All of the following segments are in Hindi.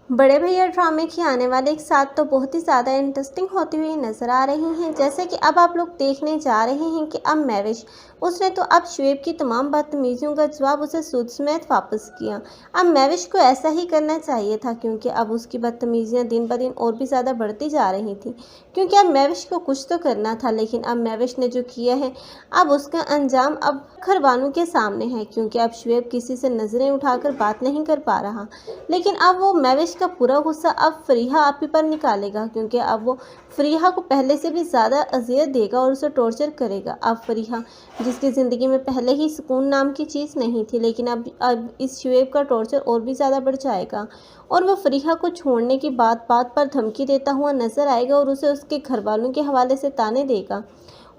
बड़े भैया ड्रामे की आने वाले एक साथ तो बहुत ही ज़्यादा इंटरेस्टिंग होती हुई नज़र आ रही हैं। जैसे कि अब आप लोग देखने जा रहे हैं कि अब महविश उसने तो अब शुएब की तमाम बदतमीज़ियों का जवाब उसे सूद समेत वापस किया। अब महविश को ऐसा ही करना चाहिए था, क्योंकि अब उसकी बदतमीज़ियाँ दिन ब दिन और भी ज़्यादा बढ़ती जा रही थी। क्योंकि अब महविश को कुछ तो करना था, लेकिन अब महविश ने जो किया है अब उसका अंजाम अब घर वालों के सामने है। क्योंकि अब शुएब किसी से नज़रें उठाकर बात नहीं कर पा रहा, लेकिन अब वो महविश का पूरा गुस्सा अब फरीहा आपी पर निकालेगा। क्योंकि अब वो फरीहा को पहले से भी ज़्यादा अजियत देगा और उसे टॉर्चर करेगा। अब फरीहा, जिसकी ज़िंदगी में पहले ही सुकून नाम की चीज़ नहीं थी, लेकिन अब इस शुएब का टॉर्चर और भी ज़्यादा बढ़ जाएगा और वह फरीहा को छोड़ने की बात बात पर धमकी देता हुआ नजर आएगा और उसे उसके घर वालों के हवाले से ताने देगा।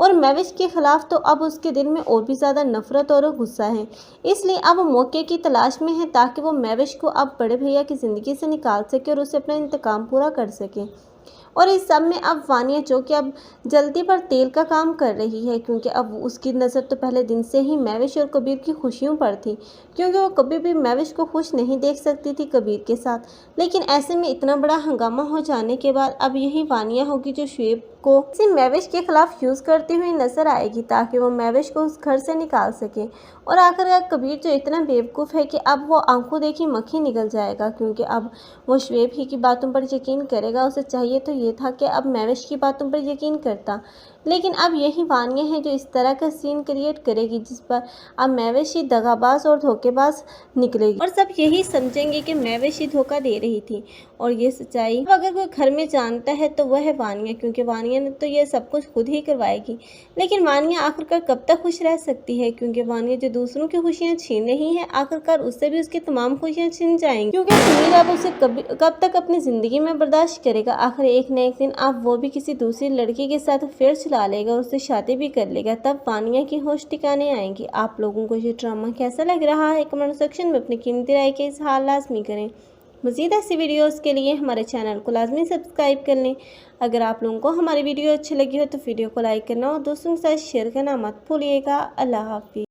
और महविश के खिलाफ तो अब उसके दिल में और भी ज़्यादा नफरत और गुस्सा है, इसलिए अब वो मौके की तलाश में है ताकि वो महविश को अब बड़े भैया की ज़िंदगी से निकाल सके और उसे अपना इंतकाम पूरा कर सके। और इस सब में अब वानिया, जो कि अब जल्दी पर तेल का काम कर रही है, क्योंकि अब उसकी नज़र तो पहले दिन से ही महविश और कबीर की खुशियों पर थी। क्योंकि वो कभी भी महविश को खुश नहीं देख सकती थी कबीर के साथ। लेकिन ऐसे में इतना बड़ा हंगामा हो जाने के बाद अब यही वानिया होगी जो शुएब को इसी महविश के खिलाफ यूज़ करती हुई नजर आएगी, ताकि वो महविश को उस घर से निकाल सके। और आखिरकार कबीर जो इतना बेवकूफ़ है कि अब वो आंखों देखी मक्खी निकल जाएगा, क्योंकि अब वो शुएब ही की बातों पर यकीन करेगा। उसे चाहिए तो ये था कि अब महविश की बातों पर यकीन करता, लेकिन अब यही वानिया है जो इस तरह का सीन क्रिएट करेगी, जिस पर अब महविश ही दगाबाज और धोखेबाज निकलेगी और सब यही समझेंगे कि महविश ही धोखा दे रही थी। और ये सच्चाई अगर कोई घर में जानता है तो वह है वानिया, क्योंकि वानिया ने तो ये सब कुछ खुद ही करवाएगी। लेकिन वानिया आखिरकार कब तक खुश रह सकती है, क्योंकि वानिया जो दूसरों की खुशियाँ छीन रही है, आखिरकार उससे भी उसकी तमाम खुशियाँ छीन जाएंगी। क्योंकि सुनील अब उसे कब तक अपनी ज़िंदगी में बर्दाश्त करेगा। आखिर एक न एक दिन अब वो भी किसी दूसरी लड़की के साथ अफेयर चला लेगा और उससे शादी भी कर लेगा, तब वानिया की होश ठिकाने आएंगी। आप लोगों को ये ड्रामा कैसा लग रहा है, कमेंट सेक्शन में अपनी कीमती राय के इज़हार लाजमी करें। मज़ीद ऐसी वीडियोस के लिए हमारे चैनल को लाजमी सब्सक्राइब कर लें। अगर आप लोगों को हमारी वीडियो अच्छी लगी हो तो वीडियो को लाइक करना और दोस्तों के साथ शेयर करना मत भूलिएगा। अल्लाह हाफिज़।